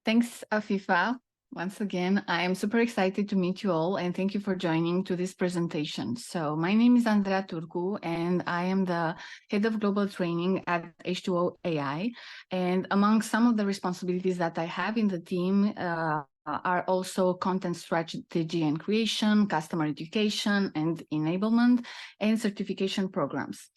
Thanks, Afifa. Once again, I am super excited to meet you all and thank you for joining to this presentation. So my name is Andreea Turcu and I am the head of global training at H2O AI. And among some of the responsibilities that I have in the team are also content strategy and creation, customer education and enablement, and certification programs.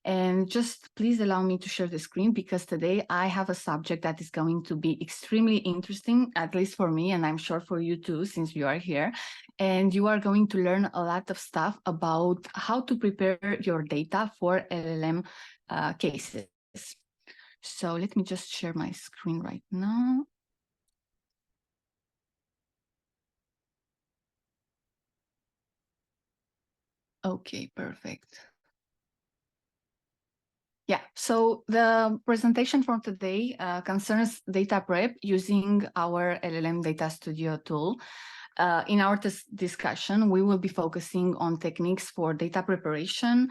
And just please allow me to share the screen because today I have a subject that is going to be extremely interesting, at least for me, and I'm sure for you too, since you are here. And you are going to learn a lot of stuff about how to prepare your data for LLM cases. So let me just share my screen right now. Okay, perfect. Yeah, so the presentation for today concerns data prep using our LLM DataStudio tool. In our discussion, we will be focusing on techniques for data preparation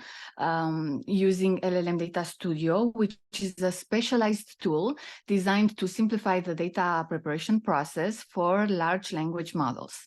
using LLM DataStudio, which is a specialized tool designed to simplify the data preparation process for large language models.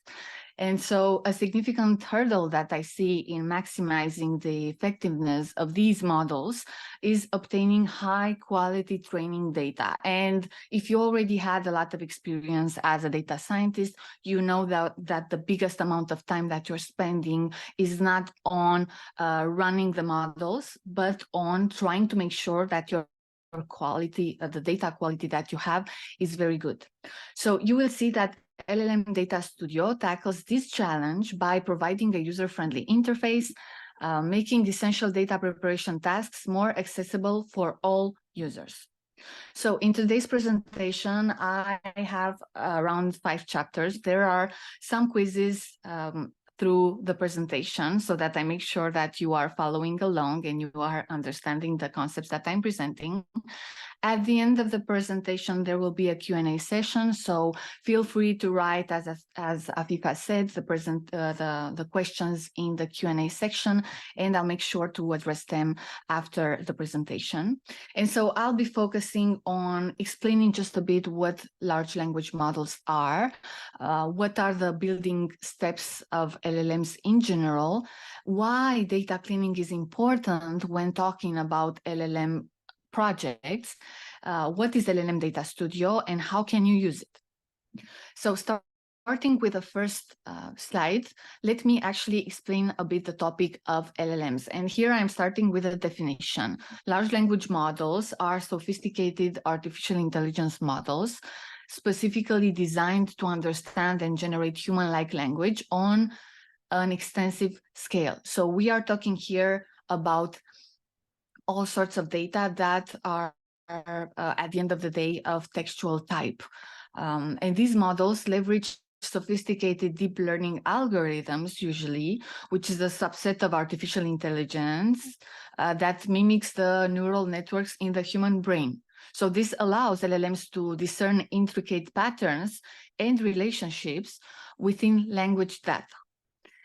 And so a significant hurdle that I see in maximizing the effectiveness of these models is obtaining high quality training data. And if you already had a lot of experience as a data scientist, you know that the biggest amount of time that you're spending is not on running the models, but on trying to make sure that your quality, the data quality that you have is very good. So you will see that LLM DataStudio tackles this challenge by providing a user-friendly interface, making essential data preparation tasks more accessible for all users. So in today's presentation, I have around 5 chapters. There are some quizzes through the presentation so that I make sure that you are following along and you are understanding the concepts that I'm presenting. At the end of the presentation, there will be a Q&A session, so feel free to write, as Afifa said, the questions in the Q&A section, and I'll make sure to address them after the presentation. And so I'll be focusing on explaining just a bit what large language models are, what are the building steps of LLMs in general, why data cleaning is important when talking about LLM projects, what is LLM DataStudio and how can you use it? So starting with the first slide, let me actually explain a bit the topic of LLMs. And here I'm starting with a definition. Large language models are sophisticated artificial intelligence models specifically designed to understand and generate human-like language on an extensive scale. So we are talking here about all sorts of data that are at the end of the day of textual type. And these models leverage sophisticated deep learning algorithms usually, which is a subset of artificial intelligence that mimics the neural networks in the human brain. So this allows LLMs to discern intricate patterns and relationships within language data.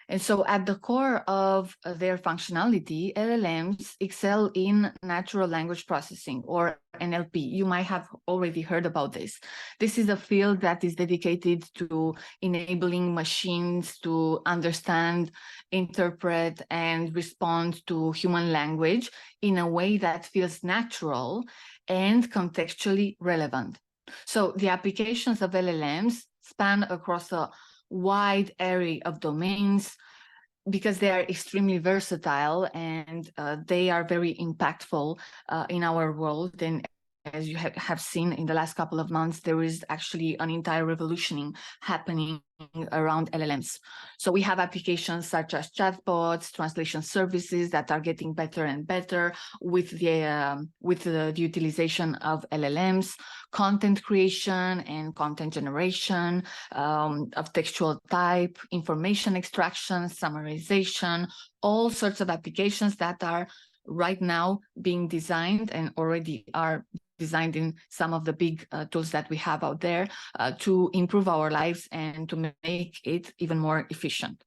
And so at the core of their functionality, LLMs excel in natural language processing, or NLP. You might have already heard about this. This is a field that is dedicated to enabling machines to understand, interpret, and respond to human language in a way that feels natural and contextually relevant. So the applications of LLMs span across a wide array of domains because they are extremely versatile and they are very impactful in our world. And as you have seen in the last couple of months, there is actually an entire revolution happening around LLMs. So we have applications such as chatbots, translation services that are getting better and better with the utilization of LLMs, content creation and content generation of textual type, information extraction, summarization, all sorts of applications that are right now being designed and already are designed in some of the big tools that we have out there to improve our lives and to make it even more efficient.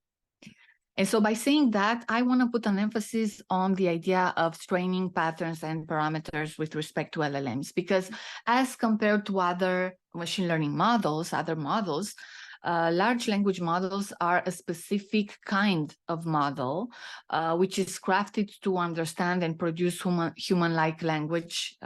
And so by saying that, I want to put an emphasis on the idea of training patterns and parameters with respect to LLMs, because as compared to other machine learning models, other models, large language models are a specific kind of model, which is crafted to understand and produce human-like language,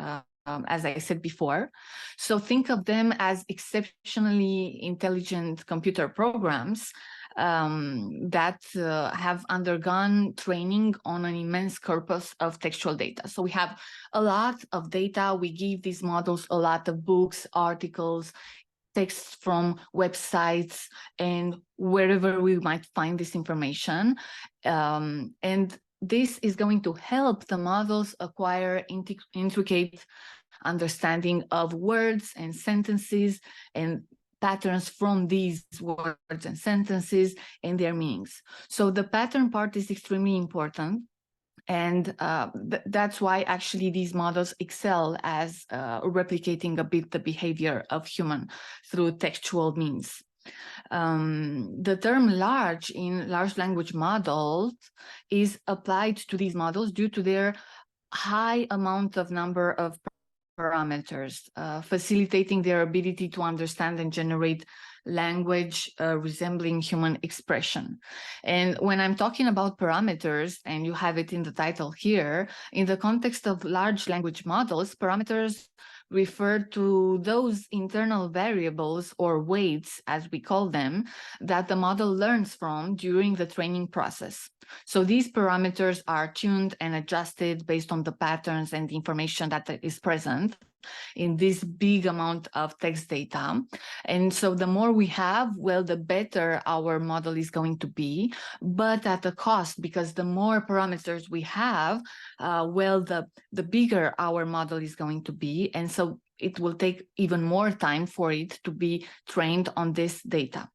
as I said before. So think of them as exceptionally intelligent computer programs that have undergone training on an immense corpus of textual data. So we have a lot of data. We give these models a lot of books, articles, texts from websites, and wherever we might find this information. And this is going to help the models acquire intricate understanding of words and sentences and patterns from these words and sentences and their meanings. So the pattern part is extremely important. And that's why actually these models excel as replicating a bit the behavior of human through textual means. The term large in large language models is applied to these models due to their high amount of number of parameters, facilitating their ability to understand and generate language resembling human expression. And when I'm talking about parameters, and you have it in the title here, in the context of large language models, parameters refer to those internal variables or weights, as we call them, that the model learns from during the training process. So these parameters are tuned and adjusted based on the patterns and the information that is present in this big amount of text data. And so the more we have, well, the better our model is going to be, but at a cost, because the more parameters we have, well, the bigger our model is going to be. And so it will take even more time for it to be trained on this data.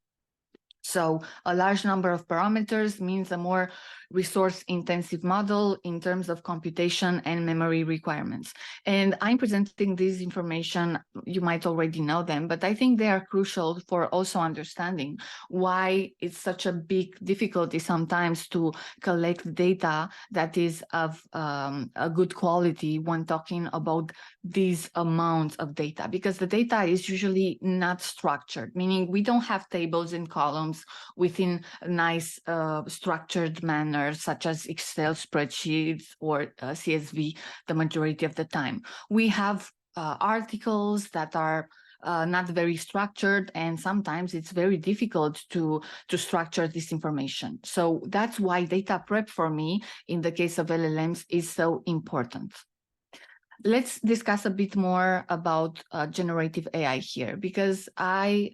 So a large number of parameters means a more resource-intensive model in terms of computation and memory requirements. And I'm presenting this information, you might already know them, but I think they are crucial for also understanding why it's such a big difficulty sometimes to collect data that is of a good quality when talking about these amounts of data, because the data is usually not structured, meaning we don't have tables and columns within a nice structured manner, such as Excel spreadsheets or CSV the majority of the time. We have articles that are not very structured, and sometimes it's very difficult to structure this information. So that's why data prep for me, in the case of LLMs, is so important. Let's discuss a bit more about generative AI here, because I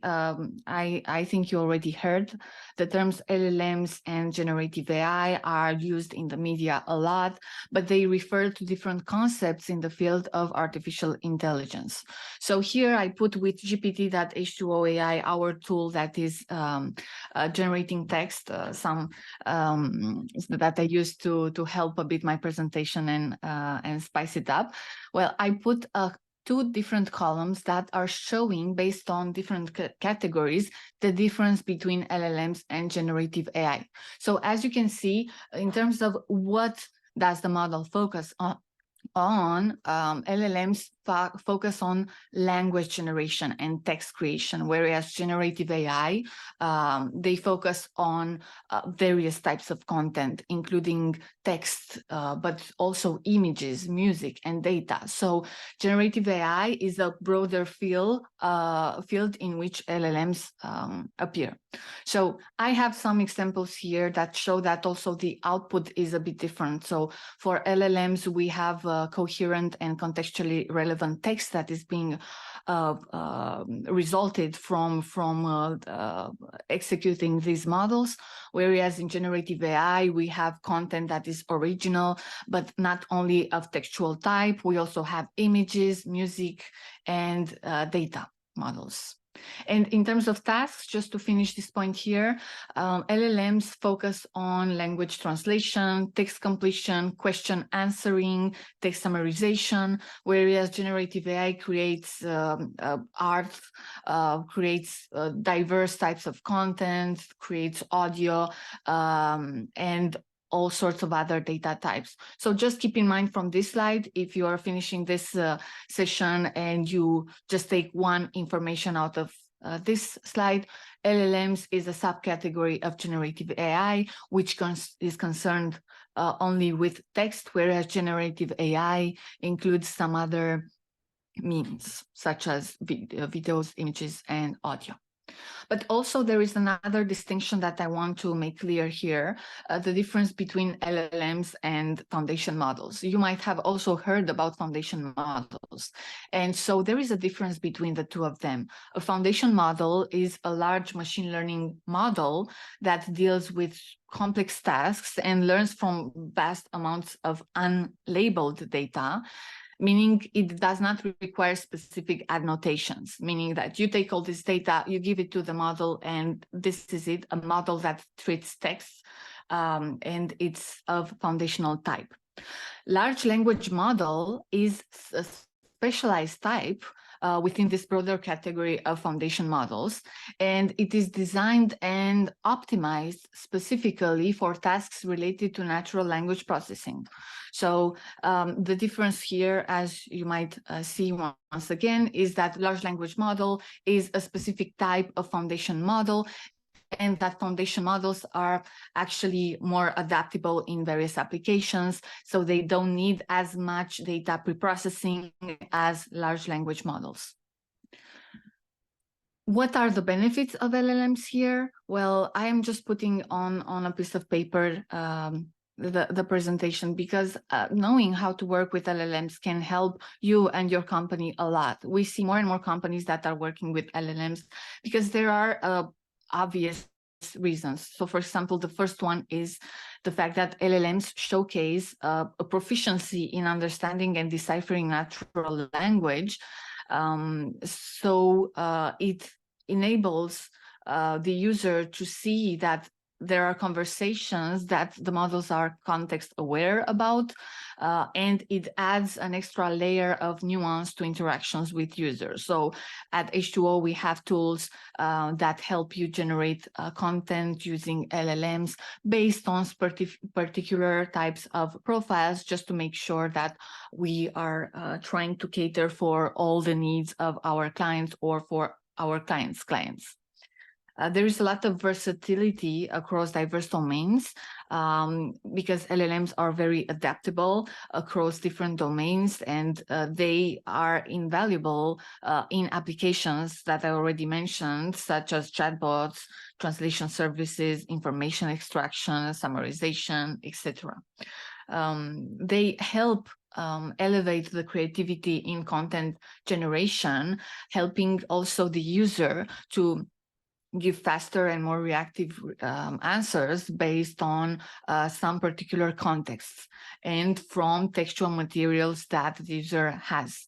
think you already heard the terms LLMs and generative AI are used in the media a lot, but they refer to different concepts in the field of artificial intelligence. So here I put with GPT.H2O AI, our tool that is generating text, some that I use to help a bit my presentation and spice it up. Well, I put two different columns that are showing, based on different categories, the difference between LLMs and generative AI. So as you can see, in terms of what does the model focus on, LLMs focus on language generation and text creation, whereas generative AI, they focus on various types of content, including text, but also images, music, and data. So generative AI is a broader field in which LLMs appear. So I have some examples here that show that also the output is a bit different. So for LLMs, we have coherent and contextually relevant text that is being resulted from executing these models, whereas in generative AI, we have content that is original, but not only of textual type. We also have images, music, and data models. And in terms of tasks, just to finish this point here, LLMs focus on language translation, text completion, question answering, text summarization, whereas generative AI creates art, creates diverse types of content, creates audio, and all sorts of other data types. So just keep in mind from this slide, if you are finishing this session and you just take one information out of this slide, LLMs is a subcategory of generative AI, which is concerned only with text, whereas generative AI includes some other means, such as videos, images, and audio. But also there is another distinction that I want to make clear here, the difference between LLMs and foundation models. You might have also heard about foundation models. And so there is a difference between the two of them. A foundation model is a large machine learning model that deals with complex tasks and learns from vast amounts of unlabeled data, meaning it does not require specific annotations, meaning that you take all this data, you give it to the model, and this is it, a model that treats text, and it's of foundational type. Large language model is a specialized type within this broader category of foundation models, and it is designed and optimized specifically for tasks related to natural language processing. So the difference here, as you might see once again, is that large language model is a specific type of foundation model, and that foundation models are actually more adaptable in various applications, so they don't need as much data preprocessing as large language models. What are the benefits of LLMs here? Well, I am just putting on a piece of paper the presentation, because knowing how to work with LLMs can help you and your company a lot. We see more and more companies that are working with LLMs because there are obvious reasons. So for example, the first one is the fact that LLMs showcase a proficiency in understanding and deciphering natural language. So it enables the user to see that there are conversations that the models are context aware about, and it adds an extra layer of nuance to interactions with users. So at H2O, we have tools that help you generate content using LLMs based on particular types of profiles, just to make sure that we are trying to cater for all the needs of our clients or for our clients' clients. There is a lot of versatility across diverse domains because LLMs are very adaptable across different domains, and they are invaluable in applications that I already mentioned, such as chatbots, translation services, information extraction, summarization, etc. They help elevate the creativity in content generation, helping also the user to give faster and more reactive answers based on some particular contexts and from textual materials that the user has.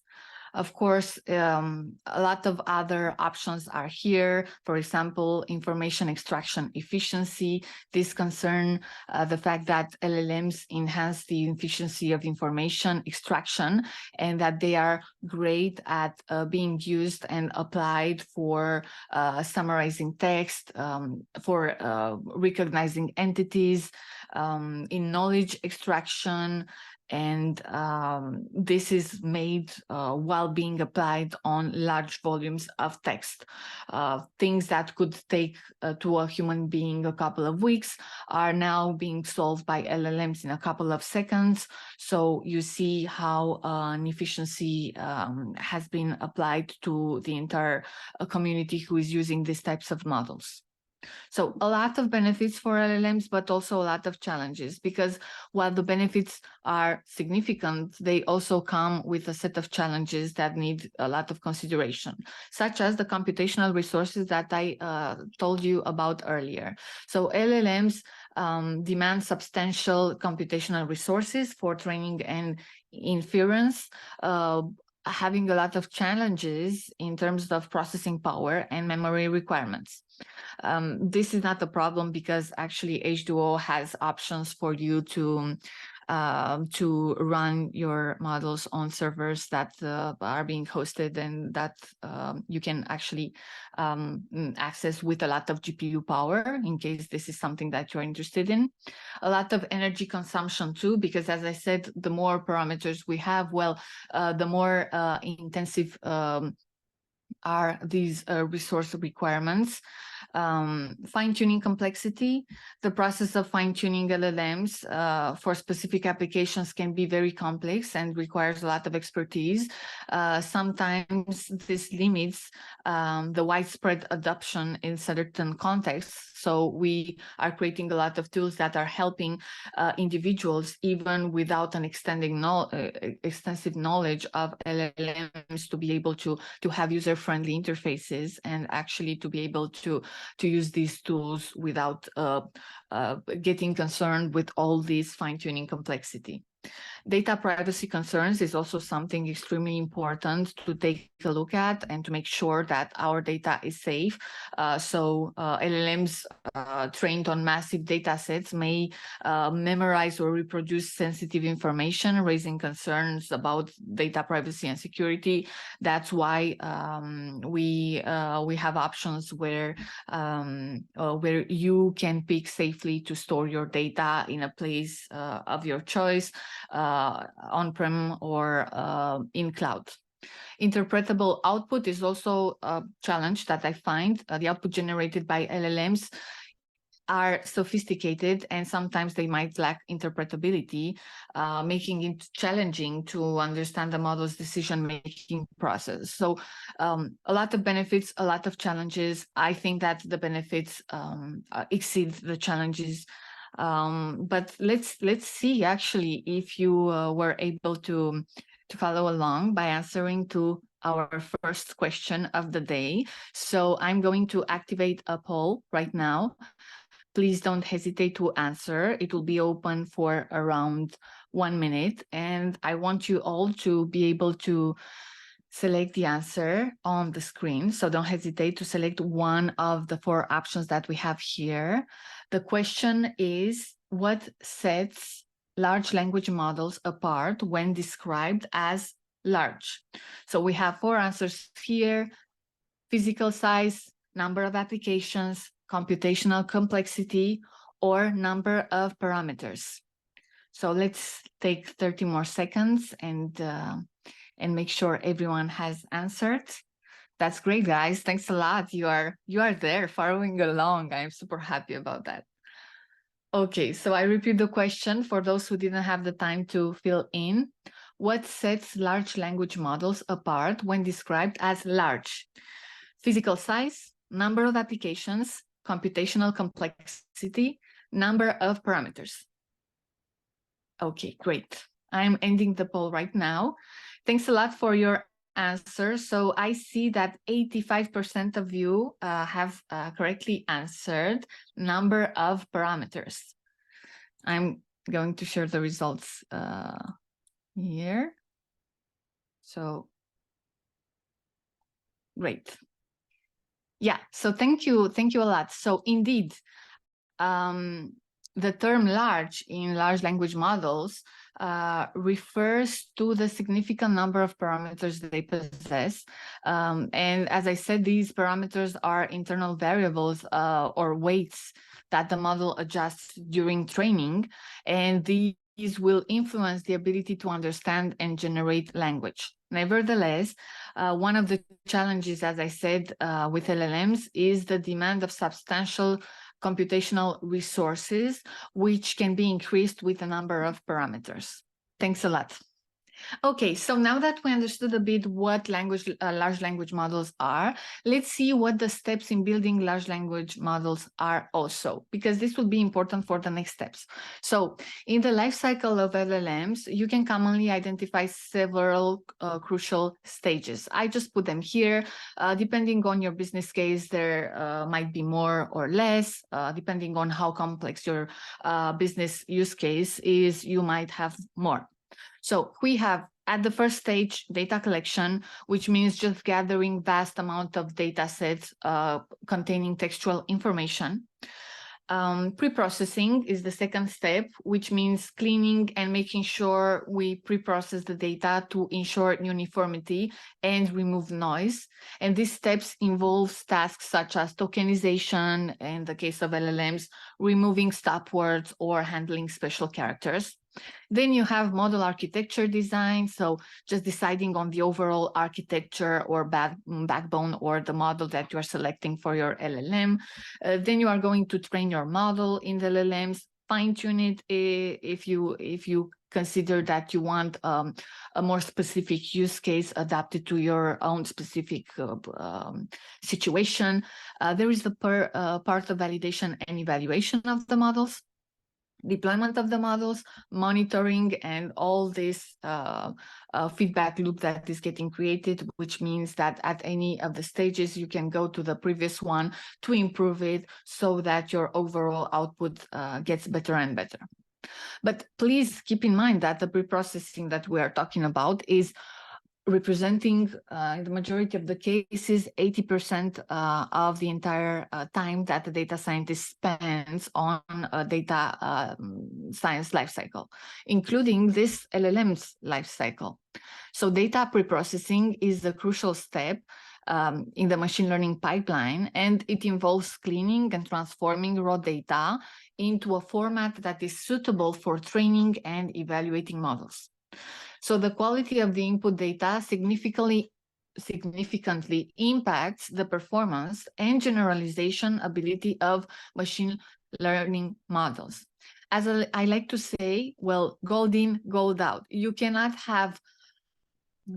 Of course, a lot of other options are here. For example, information extraction efficiency. This concern the fact that LLMs enhance the efficiency of information extraction, and that they are great at being used and applied for summarizing text, for recognizing entities, in knowledge extraction, and this is made while being applied on large volumes of text. Things that could take to a human being a couple of weeks are now being solved by LLMs in a couple of seconds. So you see how an efficiency has been applied to the entire community who is using these types of models. So a lot of benefits for LLMs, but also a lot of challenges, because while the benefits are significant, they also come with a set of challenges that need a lot of consideration, such as the computational resources that I told you about earlier. So LLMs demand substantial computational resources for training and inference, having a lot of challenges in terms of processing power and memory requirements. This is not a problem because actually H2O has options for you to to run your models on servers that are being hosted and that you can actually access with a lot of GPU power, in case this is something that you're interested in. A lot of energy consumption too, because as I said, the more parameters we have, well, the more intensive are these resource requirements. Fine-tuning complexity. The process of fine-tuning LLMs for specific applications can be very complex and requires a lot of expertise. Sometimes this limits the widespread adoption in certain contexts. So we are creating a lot of tools that are helping individuals, even without an extensive knowledge of LLMs, to be able to have user-friendly interfaces and actually to be able to use these tools without getting concerned with all this fine-tuning complexity. Data privacy concerns is also something extremely important to take a look at and to make sure that our data is safe. LLMs trained on massive data sets may memorize or reproduce sensitive information, raising concerns about data privacy and security. That's why we have options where you can pick safely to store your data in a place of your choice, on-prem or in cloud. Interpretable output is also a challenge that I find. The output generated by LLMs are sophisticated and sometimes they might lack interpretability, making it challenging to understand the model's decision-making process. So a lot of benefits, a lot of challenges. I think that the benefits exceed the challenges. But let's see actually if you were able to follow along by answering to our first question of the day. So I'm going to activate a poll right now. Please don't hesitate to answer. It will be open for around 1 minute, and I want you all to be able to select the answer on the screen. So don't hesitate to select one of the 4 options that we have here. The question is, what sets large language models apart when described as large? So we have 4 answers here: physical size, number of applications, computational complexity, or number of parameters. So let's take 30 more seconds and make sure everyone has answered. That's great, guys. Thanks a lot. You are there following along. I'm super happy about that. Okay, so I repeat the question for those who didn't have the time to fill in. What sets large language models apart when described as large? Physical size, number of applications, computational complexity, number of parameters. Okay, great. I'm ending the poll right now. Thanks a lot for your answer. So I see that 85% of you have correctly answered number of parameters. I'm going to share the results here. So great. Yeah, so thank you a lot. So indeed, the term large in large language models refers to the significant number of parameters they possess. And as I said, these parameters are internal variables or weights that the model adjusts during training, and these will influence the ability to understand and generate language. Nevertheless, one of the challenges, as I said, with LLMs is the demand of substantial computational resources, which can be increased with the number of parameters. Thanks a lot. Okay, so now that we understood a bit what large language models are, let's see what the steps in building large language models are also, because this will be important for the next steps. So in the life cycle of LLMs, you can commonly identify several crucial stages. I just put them here. Depending on your business case, there might be more or less. Depending on how complex your business use case is, you might have more. So we have at the first stage data collection, which means just gathering vast amount of data sets containing textual information. Pre-processing is the second step, which means cleaning and making sure we pre-process the data to ensure uniformity and remove noise. And these steps involve tasks such as tokenization, in the case of LLMs, removing stop words or handling special characters. Then you have model architecture design, so just deciding on the overall architecture or backbone or the model that you are selecting for your LLM. Then you are going to train your model in the LLMs, fine-tune it if you consider that you want a more specific use case adapted to your own specific situation. There is the part of validation and evaluation of the models, deployment of the models, monitoring, and all this feedback loop that is getting created, which means that at any of the stages, you can go to the previous one to improve it so that your overall output gets better and better. But please keep in mind that the pre-processing that we are talking about is representing, in the majority of the cases, 80% of the entire time that the data scientist spends on a data science lifecycle, including this LLM's lifecycle. So data pre-processing is a crucial step in the machine learning pipeline, and it involves cleaning and transforming raw data into a format that is suitable for training and evaluating models. So the quality of the input data significantly impacts the performance and generalization ability of machine learning models. As I like to say, well, gold in, gold out. You cannot have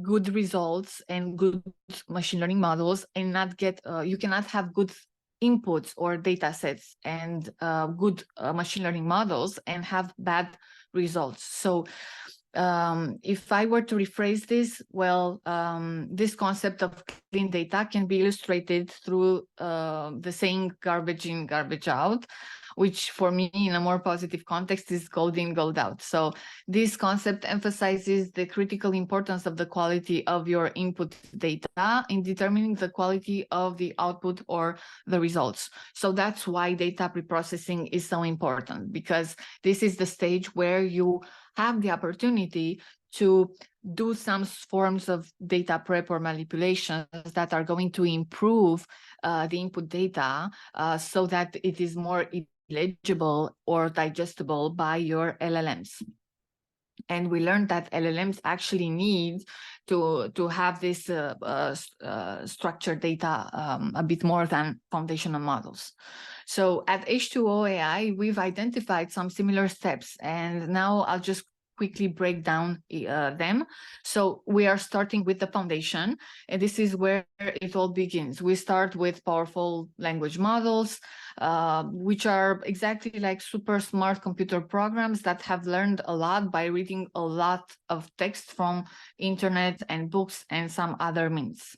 good results and good machine learning models and not get, you cannot have good inputs or data sets and good machine learning models and have bad results. So if I were to rephrase this, well, this concept of clean data can be illustrated through the saying garbage in, garbage out, which for me in a more positive context is gold in, gold out. So this concept emphasizes the critical importance of the quality of your input data in determining the quality of the output or the results. So that's why data preprocessing is so important, because this is the stage where you have the opportunity to do some forms of data prep or manipulations that are going to improve the input data so that it is more legible or digestible by your LLMs. And we learned that LLMs actually need to have this structured data a bit more than foundational models. So at H2O AI, we've identified some similar steps, and now I'll just quickly break down them. So we are starting with the foundation, and this is where it all begins. We start with powerful language models, which are exactly like super smart computer programs that have learned a lot by reading a lot of text from internet and books and some other means.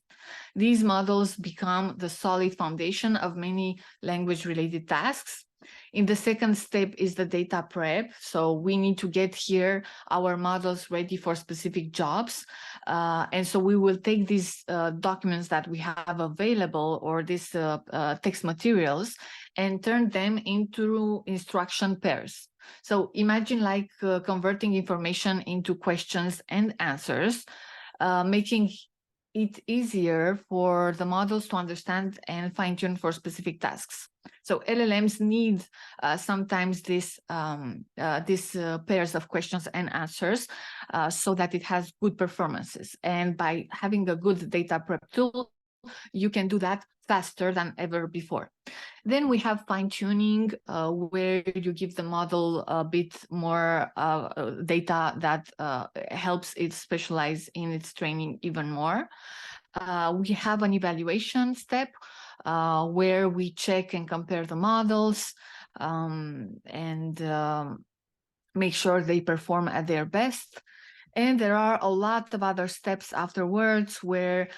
These models become the solid foundation of many language-related tasks. In the second step is the data prep. So we need to get here our models ready for specific jobs. And so we will take these documents that we have available or these text materials and turn them into instruction pairs. So imagine like converting information into questions and answers, making it easier for the models to understand and fine-tune for specific tasks. So LLMs need sometimes this pairs of questions and answers so that it has good performances. And by having a good data prep tool, you can do that faster than ever before. Then we have fine-tuning, where you give the model a bit more data that helps it specialize in its training even more. We have an evaluation step where we check and compare the models and make sure they perform at their best. And there are a lot of other steps afterwards where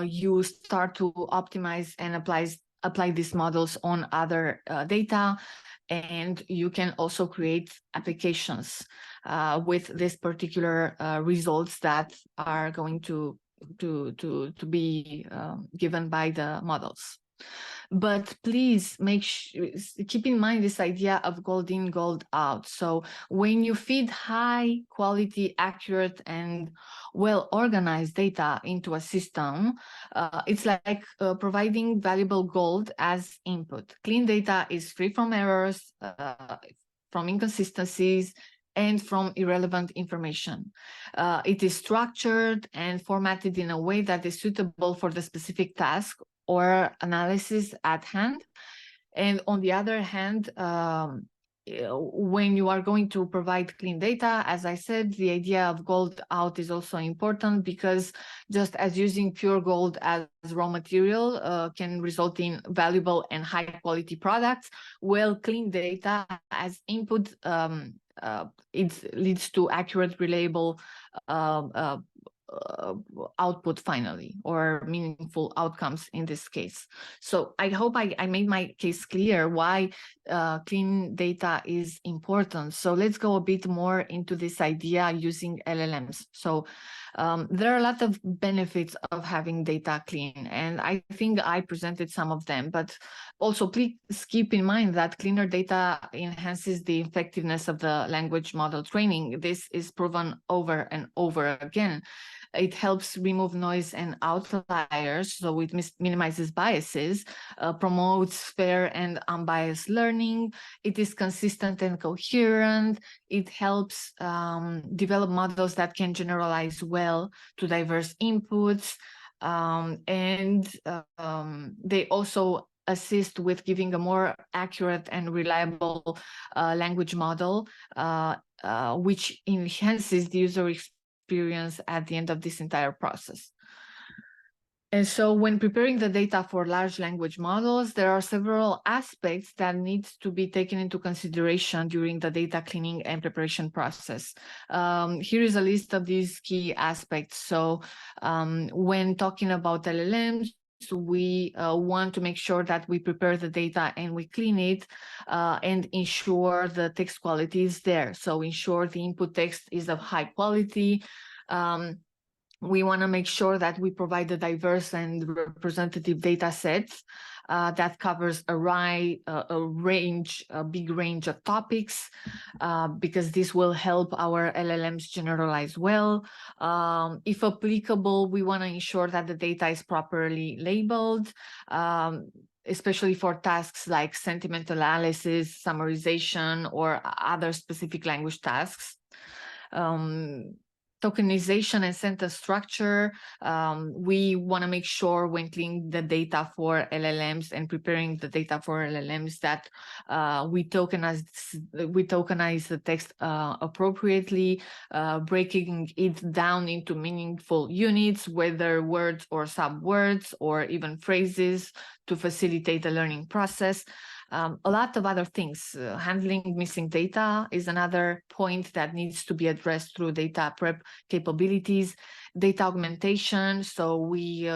you start to optimize and apply these models on other data. And you can also create applications with this particular results that are going to be given by the models. But please keep in mind this idea of gold in, gold out. So when you feed high quality, accurate, and well-organized data into a system, it's like providing valuable gold as input. Clean data is free from errors, from inconsistencies, and from irrelevant information. It is structured and formatted in a way that is suitable for the specific task or analysis at hand. And on the other hand, when you are going to provide clean data, as I said, the idea of gold out is also important, because just as using pure gold as raw material can result in valuable and high quality products, well, clean data as input, it leads to accurate, reliable output finally, or meaningful outcomes in this case. So I hope I made my case clear why clean data is important. So let's go a bit more into this idea using LLMs. So there are a lot of benefits of having data clean, and I think I presented some of them, but also please keep in mind that cleaner data enhances the effectiveness of the language model training. This is proven over and over again. It helps remove noise and outliers, so it minimizes biases, promotes fair and unbiased learning. It is consistent and coherent. It helps develop models that can generalize well to diverse inputs. They also assist with giving a more accurate and reliable language model, which enhances the user experience at the end of this entire process. And so when preparing the data for large language models, there are several aspects that need to be taken into consideration during the data cleaning and preparation process. Here is a list of these key aspects. So when talking about LLMs, we want to make sure that we prepare the data and we clean it and ensure the text quality is there. So ensure the input text is of high quality. We want to make sure that we provide a diverse and representative data sets that covers a big range of topics, because this will help our LLMs generalize well. If applicable, we want to ensure that the data is properly labeled, especially for tasks like sentiment analysis, summarization, or other specific language tasks. Tokenization and sentence structure. We want to make sure when cleaning the data for LLMs and preparing the data for LLMs that we tokenize the text appropriately, breaking it down into meaningful units, whether words or subwords or even phrases, to facilitate the learning process. A lot of other things. Handling missing data is another point that needs to be addressed through data prep capabilities. Data augmentation, so we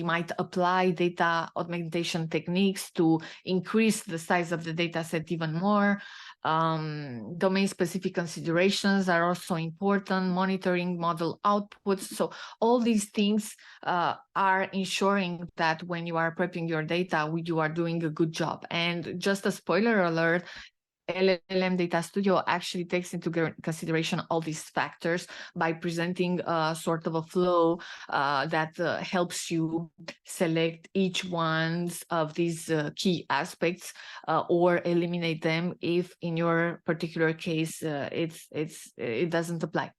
might apply data augmentation techniques to increase the size of the data set even more. Domain-specific considerations are also important, monitoring model outputs. So all these things are ensuring that when you are prepping your data, you are doing a good job. And just a spoiler alert, LLM DataStudio actually takes into consideration all these factors by presenting a sort of a flow that helps you select each one of these key aspects or eliminate them if in your particular case it doesn't apply.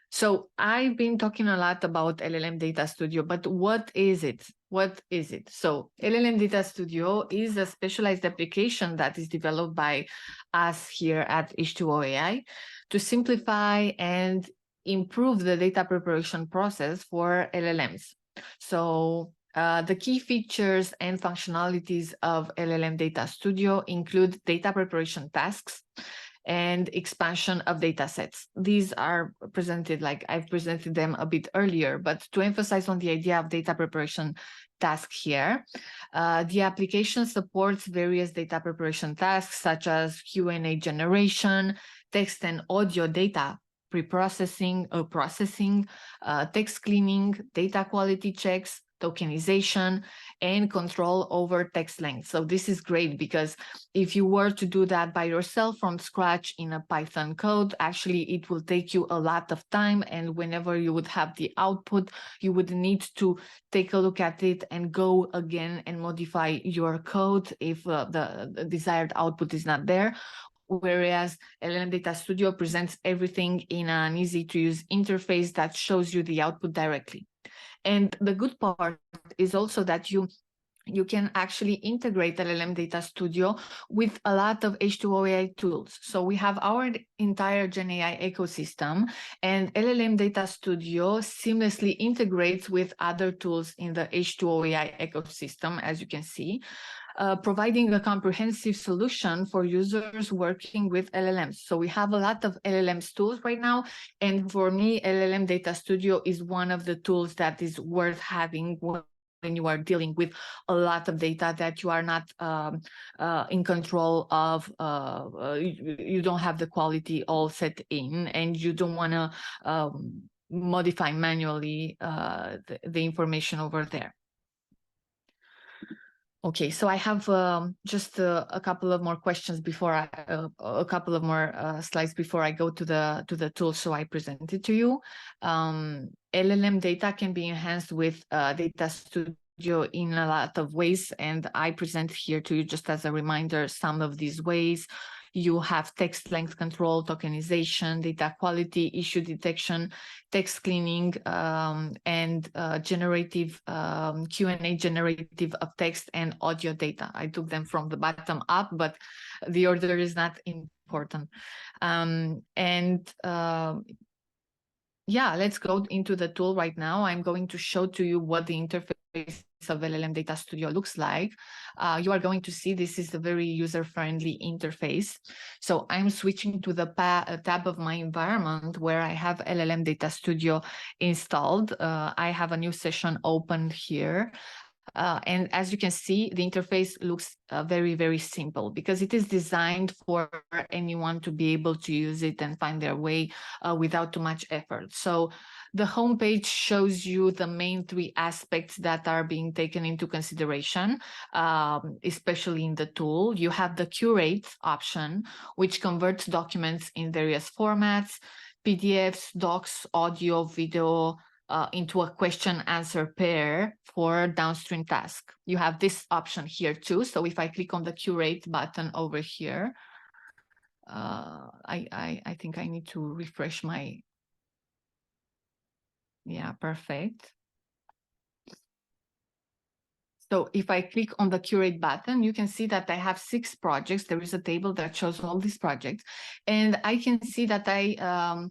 So I've been talking a lot about LLM DataStudio, but what is it? What is it? So LLM DataStudio is a specialized application that is developed by us here at H2O AI to simplify and improve the data preparation process for LLMs. So the key features and functionalities of LLM DataStudio include data preparation tasks and expansion of data sets. These are presented like I've presented them a bit earlier, but to emphasize on the idea of data preparation task here, the application supports various data preparation tasks such as Q&A generation, text and audio data pre-processing or processing, text cleaning, data quality checks, tokenization, and control over text length. So this is great because if you were to do that by yourself from scratch in a Python code, actually it will take you a lot of time. And whenever you would have the output, you would need to take a look at it and go again and modify your code if the desired output is not there. Whereas LLM DataStudio presents everything in an easy-to-use interface that shows you the output directly. And the good part is also that you can actually integrate LLM DataStudio with a lot of H2O AI tools. So we have our entire GenAI ecosystem, and LLM DataStudio seamlessly integrates with other tools in the H2O AI ecosystem, as you can see. Providing a comprehensive solution for users working with LLMs. So we have a lot of LLMs tools right now. And for me, LLM DataStudio is one of the tools that is worth having when you are dealing with a lot of data that you are not in control of. You don't have the quality all set in, and you don't want to modify manually the information over there. Okay, so I have just a couple of more questions before a couple of more slides before I go to the tool, so I present it to you. LLM data can be enhanced with DataStudio in a lot of ways, and I present here to you just as a reminder some of these ways. You have text length control, tokenization, data quality, issue detection, text cleaning, and generative Q&A generative of text and audio data. I took them from the bottom up, but the order is not important. Yeah, let's go into the tool right now. I'm going to show to you what the interface of LLM DataStudio looks like. You are going to see this is a very user-friendly interface. So I'm switching to the tab of my environment where I have LLM DataStudio installed. I have a new session opened here. And as you can see, the interface looks very, very simple because it is designed for anyone to be able to use it and find their way without too much effort. So the homepage shows you the main three aspects that are being taken into consideration, especially in the tool. You have the curate option, which converts documents in various formats, PDFs, docs, audio, video, into a question-answer pair for downstream task. You have this option here too. So if I click on the curate button over here, I think I need to refresh my, yeah, perfect. So if I click on the curate button, you can see that I have 6 projects. There is a table that shows all these projects. And I can see that I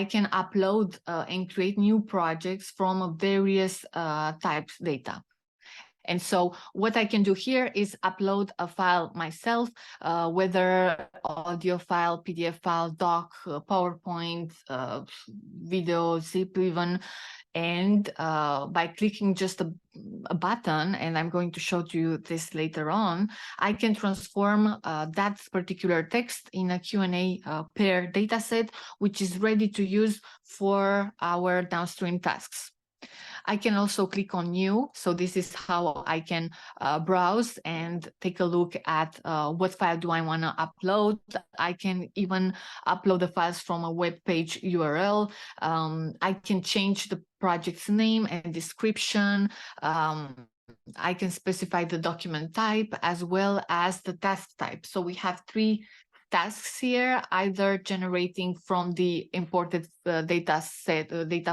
can upload and create new projects from various types of data. And so what I can do here is upload a file myself, whether audio file, PDF file, doc, PowerPoint, video, zip even. And by clicking just a button, and I'm going to show you this later on, I can transform that particular text in a Q&A pair dataset, which is ready to use for our downstream tasks. I can also click on new. So this is how I can browse and take a look at what file do I want to upload. I can even upload the files from a web page URL. I can change the project's name and description. I can specify the document type as well as the task type. So we have 3 tasks here, either generating from the imported data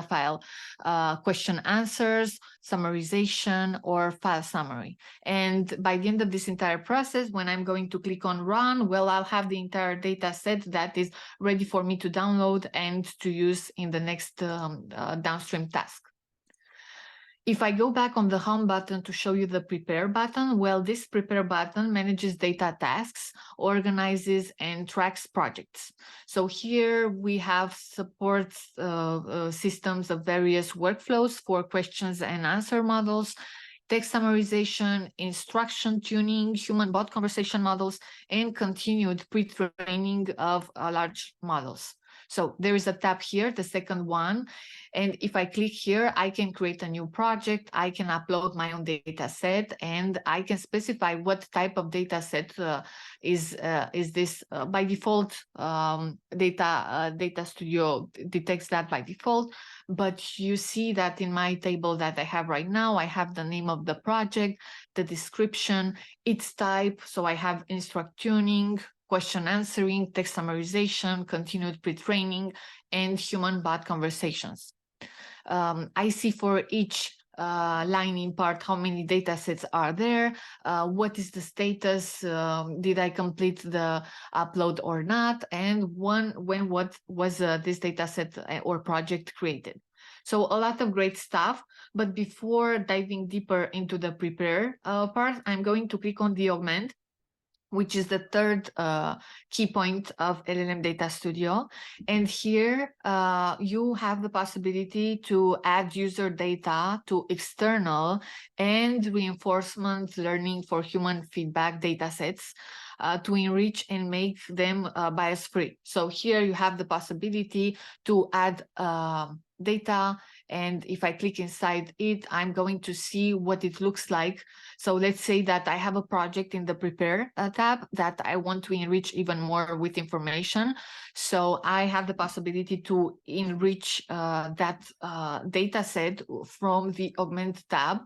file, question answers, summarization, or file summary. And by the end of this entire process, when I'm going to click on run, well, I'll have the entire data set that is ready for me to download and to use in the next downstream task. If I go back on the home button to show you the prepare button, well, this prepare button manages data tasks, organizes and tracks projects. So here we have support systems of various workflows for questions and answer models, text summarization, instruction tuning, human-bot conversation models, and continued pre-training of large models. So there is a tab here, the second one. And if I click here, I can create a new project. I can upload my own data set, and I can specify what type of data set is this. By default, DataStudio detects that by default. But you see that in my table that I have right now, I have the name of the project, the description, its type. So I have instruct tuning, question answering, text summarization, continued pre-training, and human bot conversations. I see for each line in part how many data sets are there, what is the status, did I complete the upload or not, and what was this data set or project created. So a lot of great stuff. But before diving deeper into the prepare part, I'm going to click on the augment, which is the third key point of LLM DataStudio. And here you have the possibility to add user data to external and reinforcement learning for human feedback datasets to enrich and make them bias-free. So here you have the possibility to add data, and if I click inside it, I'm going to see what it looks like. So let's say that I have a project in the prepare tab that I want to enrich even more with information. So I have the possibility to enrich that data set from the augment tab.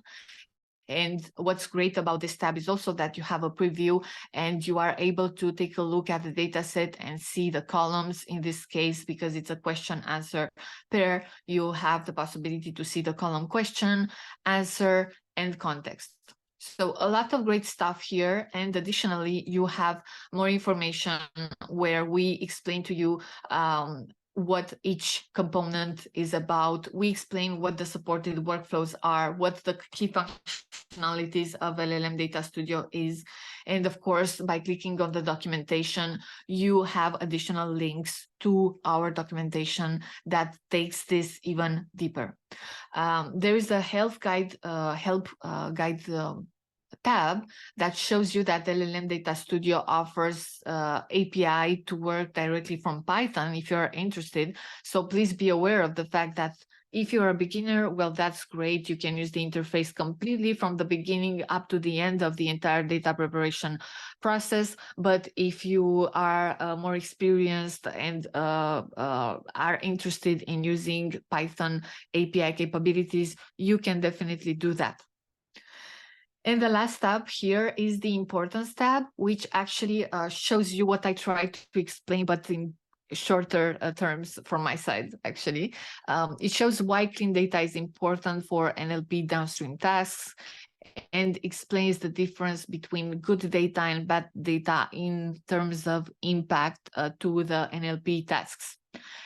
And what's great about this tab is also that you have a preview and you are able to take a look at the data set and see the columns. In this case, because it's a question answer pair, you have the possibility to see the column question, answer, and context. So a lot of great stuff here. And additionally, you have more information where we explain to you what each component is about. We explain what the supported workflows are, what the key functionalities of LLM DataStudio is. And of course, by clicking on the documentation, you have additional links to our documentation that takes this even deeper. There is a help guide tab that shows you that LLM DataStudio offers API to work directly from Python if you're interested. So please be aware of the fact that if you're a beginner, well, that's great. You can use the interface completely from the beginning up to the end of the entire data preparation process. But if you are more experienced and are interested in using Python API capabilities, you can definitely do that. And the last tab here is the importance tab, which actually shows you what I tried to explain, but in shorter terms from my side, actually. It shows why clean data is important for NLP downstream tasks and explains the difference between good data and bad data in terms of impact to the NLP tasks.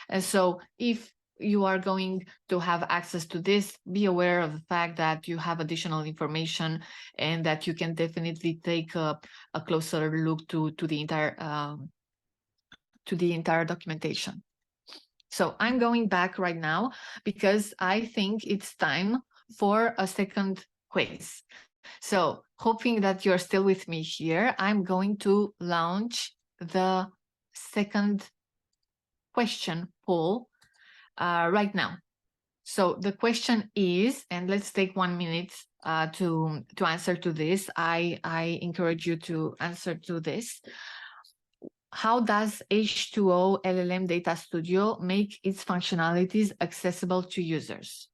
And so if you are going to have access to this, be aware of the fact that you have additional information and that you can definitely take a closer look to the entire documentation. So I'm going back right now because I think it's time for a second quiz. So hoping that you're still with me here, I'm going to launch the second question poll right now. So the question is, and let's take 1 minute to answer to this. I encourage you to answer to this. How does H2O LLM DataStudio make its functionalities accessible to users?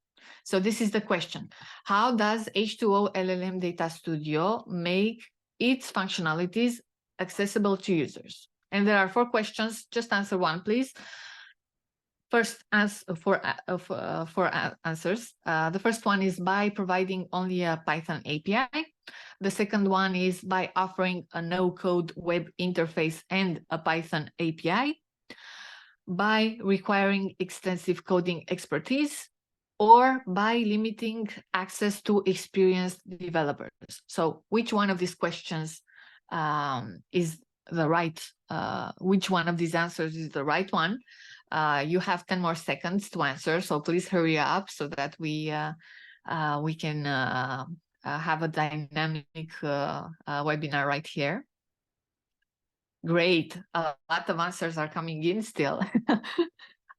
So this is the question. How does H2O LLM DataStudio make its functionalities accessible to users? And there are 4 questions. Just answer one, please. First, for answers. The first one is by providing only a Python API. The second one is by offering a no-code web interface and a Python API, by requiring extensive coding expertise, or by limiting access to experienced developers. So which one of these questions is the right, which one of these answers is the right one? You have 10 more seconds to answer, so please hurry up so that we can have a dynamic webinar right here. Great, a lot of answers are coming in still.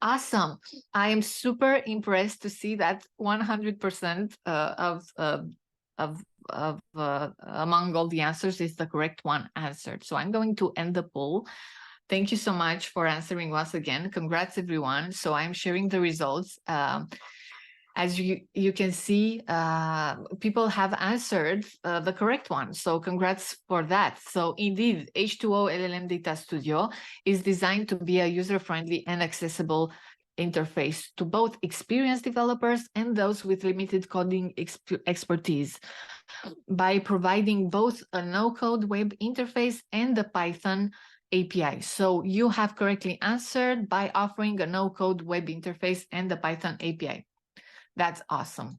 Awesome. I am super impressed to see that 100% of among all the answers is the correct one answered. So I'm going to end the poll. Thank you so much for answering once again. Congrats, everyone. So I'm sharing the results. As you can see, people have answered the correct one. So congrats for that. So indeed, H2O LLM DataStudio is designed to be a user-friendly and accessible interface to both experienced developers and those with limited coding expertise by providing both a no-code web interface and the Python API. So you have correctly answered by offering a no-code web interface and the Python API. That's awesome.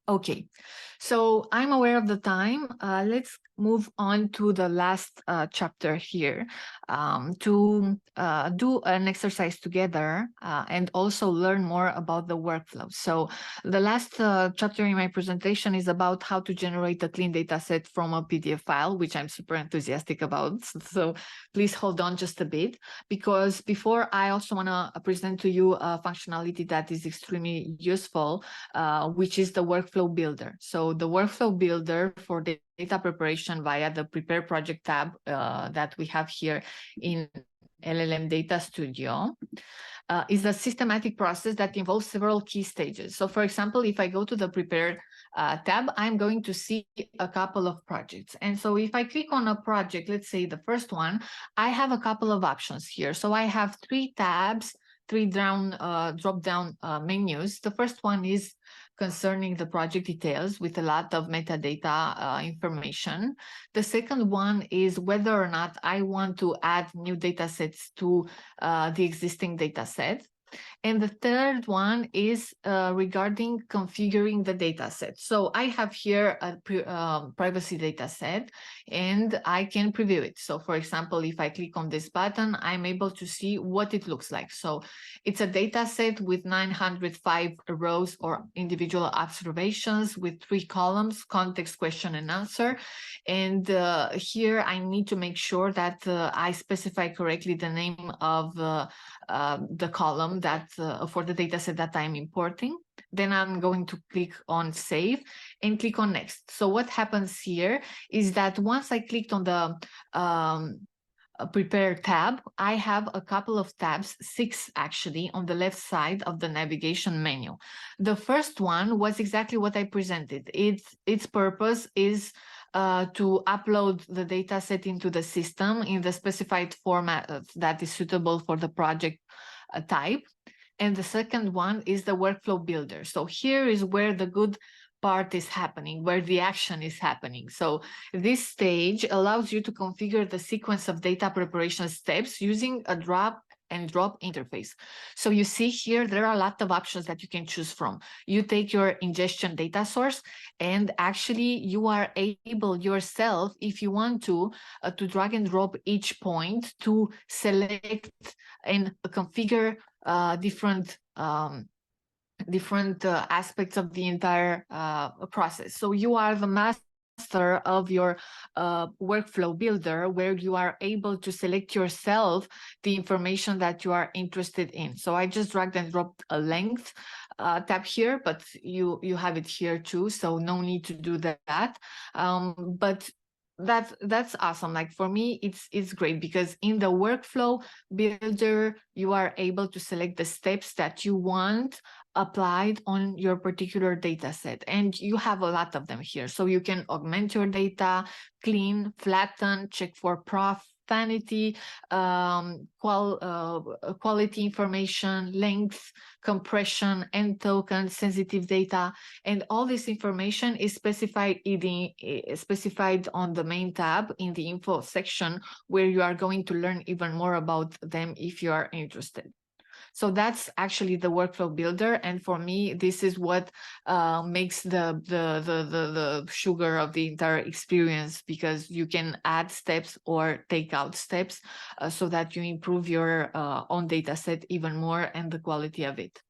Okay, so I'm aware of the time. Let's move on to the last chapter here to do an exercise together and also learn more about the workflow. So the last chapter in my presentation is about how to generate a clean data set from a PDF file, which I'm super enthusiastic about. So please hold on just a bit, because before I also want to present to you a functionality that is extremely useful, which is the workflow builder. So the workflow builder for the data preparation via the Prepare Project tab that we have here in LLM DataStudio is a systematic process that involves several key stages. So for example, if I go to the Prepare tab, I'm going to see a couple of projects. And so if I click on a project, let's say the first one, I have a couple of options here. So I have three tabs, three drop-down menus. The first one is concerning the project details with a lot of metadata information. The second one is whether or not I want to add new data sets to the existing data set. And the third one is regarding configuring the data set. So I have here a privacy data set and I can preview it. So for example, if I click on this button, I'm able to see what it looks like. So it's a data set with 905 rows or individual observations with 3 columns, context, question, and answer. And here I need to make sure that I specify correctly the name of the column that for the dataset that I'm importing. Then I'm going to click on Save and click on Next. So what happens here is that once I clicked on the Prepare tab, I have a couple of tabs, 6 actually, on the left side of the navigation menu. The first one was exactly what I presented. Its purpose is to upload the data set into the system in the specified format that is suitable for the project type. And the second one is the workflow builder. So here is where the good part is happening, where the action is happening. So this stage allows you to configure the sequence of data preparation steps using a drag and drop interface. So you see here, there are a lot of options that you can choose from. You take your ingestion data source, and actually you are able yourself, if you want to drag and drop each point to select and configure different aspects of the entire process. So you are the master of your workflow builder, where you are able to select yourself the information that you are interested in. So I just dragged and dropped a length tab here, but you have it here too, so no need to do that. But that's awesome. Like for me, it's great because in the workflow builder, you are able to select the steps that you want applied on your particular data set, and you have a lot of them here. So you can augment your data, clean, flatten, check for profanity, quality information, length, compression, end token, sensitive data, and all this information is specified on the main tab in the info section, where you are going to learn even more about them if you are interested. So that's actually the workflow builder, and for me, this is what makes the sugar of the entire experience, because you can add steps or take out steps so that you improve your own data set even more and the quality of it.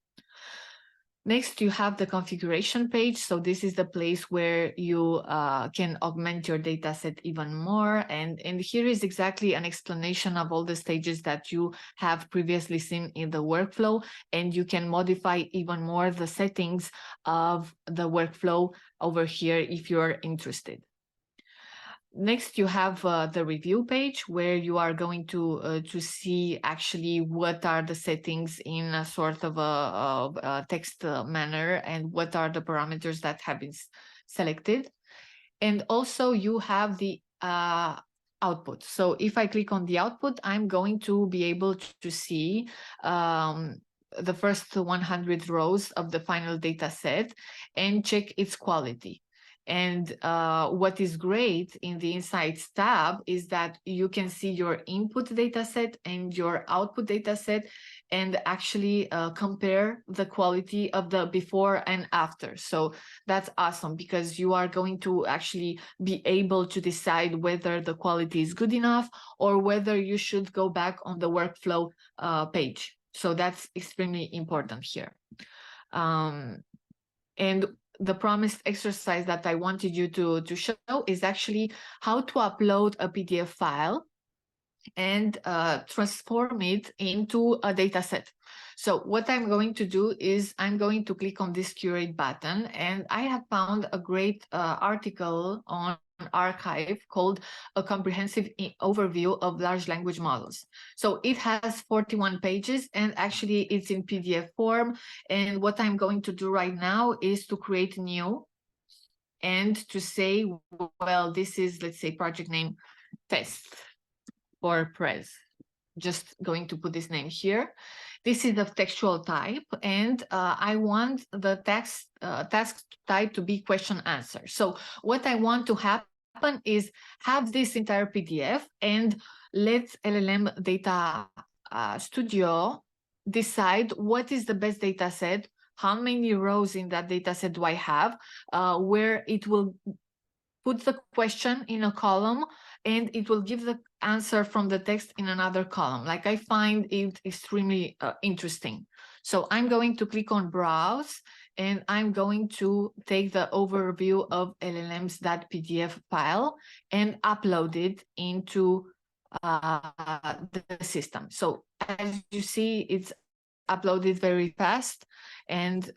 Next, you have the configuration page. So this is the place where you can augment your data set even more. And here is exactly an explanation of all the stages that you have previously seen in the workflow. And you can modify even more the settings of the workflow over here if you're interested. Next, you have the review page where you are going to see actually what are the settings in a sort of a text manner and what are the parameters that have been selected. And also you have the output. So if I click on the output, I'm going to be able to see the first 100 rows of the final data set and check its quality. And what is great in the Insights tab is that you can see your input data set and your output data set and actually compare the quality of the before and after. So that's awesome because you are going to actually be able to decide whether the quality is good enough or whether you should go back on the workflow page. So that's extremely important here. And the promised exercise that I wanted you to show is actually how to upload a PDF file and transform it into a data set. So what I'm going to do is I'm going to click on this curate button, and I have found a great article on Archive called A Comprehensive Overview of Large Language Models. So it has 41 pages and actually it's in PDF form. And what I'm going to do right now is to create new and to say, well, this is, let's say, project name test or press. Just going to put this name here. This is the textual type, and I want the task type to be question answer. So what I want to happen is have this entire PDF and let LLM DataStudio decide what is the best data set, how many rows in that data set do I have, where it will put the question in a column and it will give the answer from the text in another column. Like, I find it extremely interesting. So I'm going to click on browse and I'm going to take the overview of LLMs.pdf file and upload it into the system. So as you see, it's uploaded very fast. And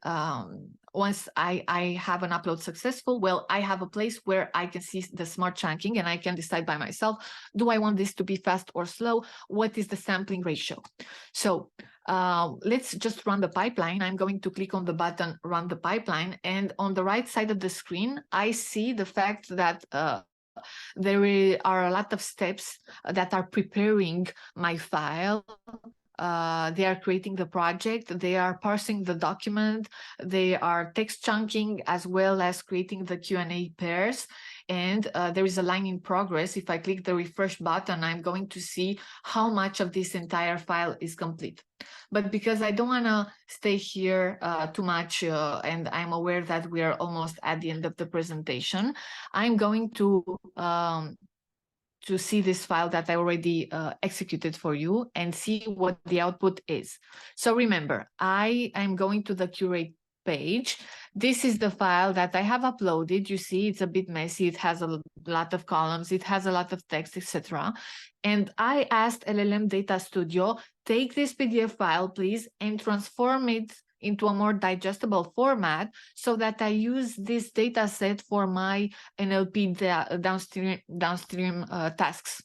once I have an upload successful, well, I have a place where I can see the smart chunking and I can decide by myself, do I want this to be fast or slow? What is the sampling ratio? So let's just run the pipeline. I'm going to click on the button, run the pipeline. And on the right side of the screen, I see the fact that there are a lot of steps that are preparing my file. They are creating the project, they are parsing the document, they are text chunking, as well as creating the Q&A pairs. And there is a line in progress. If I click the refresh button, I'm going to see how much of this entire file is complete. But because I don't want to stay here too much, and I'm aware that we are almost at the end of the presentation, I'm going to see this file that I already executed for you and see what the output is. So remember, I am going to the curate page. This is the file that I have uploaded. You see, it's a bit messy. It has a lot of columns. It has a lot of text, etc. And I asked LLM DataStudio, take this PDF file, please, and transform it into a more digestible format so that I use this data set for my NLP downstream tasks.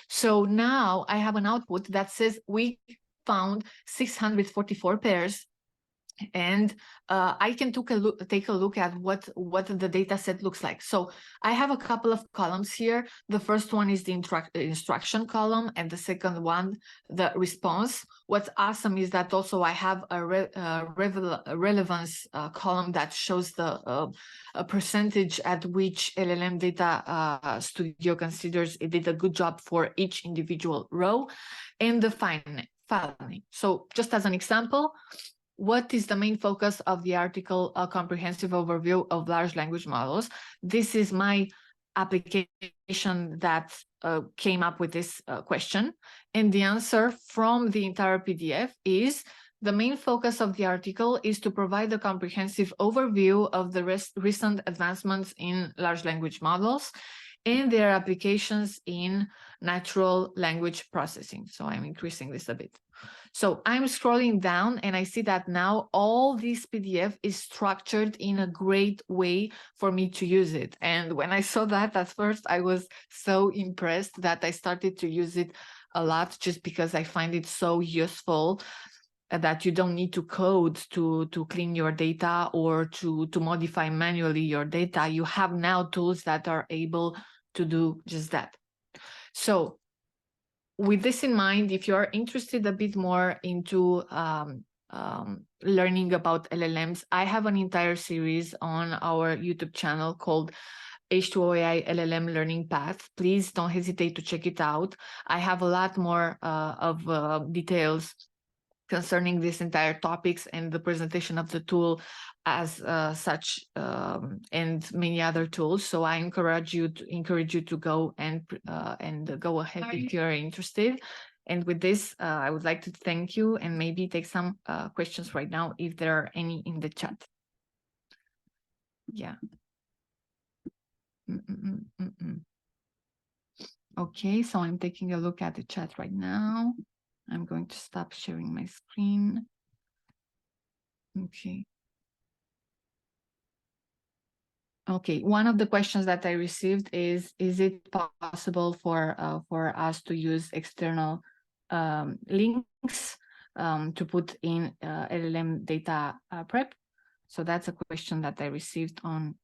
So now I have an output that says we found 644 pairs. And I can take a look at what the data set looks like. So I have a couple of columns here. The first one is the instruction column, and the second one, the response. What's awesome is that also I have a relevance column that shows the percentage at which LLM DataStudio considers it did a good job for each individual row, and the file name. So just as an example, what is the main focus of the article, A Comprehensive Overview of Large Language Models? This is my application that came up with this question. And the answer from the entire PDF is The main focus of the article is to provide a comprehensive overview of the recent advancements in large language models and their applications in natural language processing. So I'm increasing this a bit. So I'm scrolling down and I see that now all this PDF is structured in a great way for me to use it. And when I saw that at first, I was so impressed that I started to use it a lot just because I find it so useful that you don't need to code to clean your data or to modify manually your data. You have now tools that are able to do just that. So with this in mind, if you're interested a bit more into learning about LLMs, I have an entire series on our YouTube channel called H2O LLM Learning Path. Please don't hesitate to check it out. I have a lot more of details concerning these entire topics and the presentation of the tool as such, and many other tools. So I encourage you to go and go ahead if you're interested. And with this, I would like to thank you and maybe take some questions right now if there are any in the chat. Yeah. Okay, so I'm taking a look at the chat right now. I'm going to stop sharing my screen. Okay. Okay, one of the questions that I received is it possible for us to use external links to put in LLM data prep? So that's a question that I received on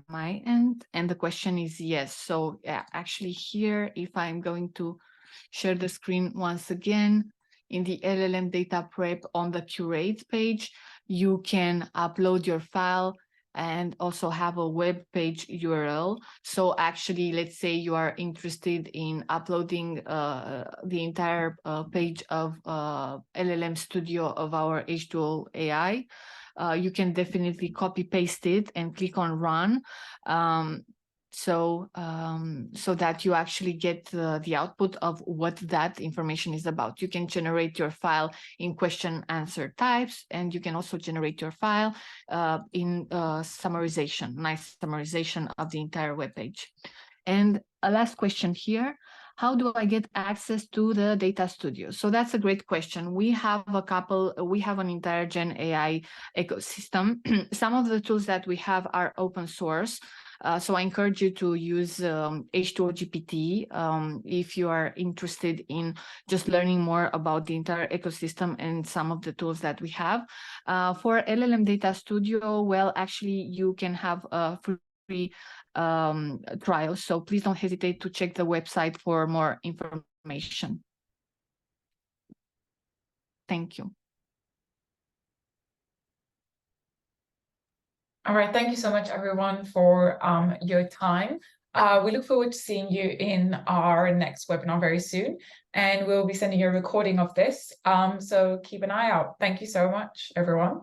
my end, and the question is yes. So yeah, actually here, if I'm going to share the screen once again, in the LLM data prep on the curate page, you can upload your file and also have a web page URL. So actually, let's say you are interested in uploading the entire page of LLM Studio of our H2O AI. You can definitely copy paste it and click on run. So that you actually get the output of what that information is about. You can generate your file in question answer types, and you can also generate your file in summarization, nice summarization of the entire web page. And a last question here. How do I get access to the Data Studio? So that's a great question. We have an entire Gen AI ecosystem. Some of the tools that we have are open source. So I encourage you to use H2O GPT if you are interested in just learning more about the entire ecosystem and some of the tools that we have. For LLM Data Studio, well, actually, you can have a free trial. So please don't hesitate to check the website for more information. Thank you. All right, thank you so much, everyone, for your time. We look forward to seeing you in our next webinar very soon, and we'll be sending you a recording of this. So keep an eye out. Thank you so much, everyone.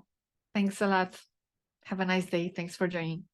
Thanks a lot. Have a nice day. Thanks for joining.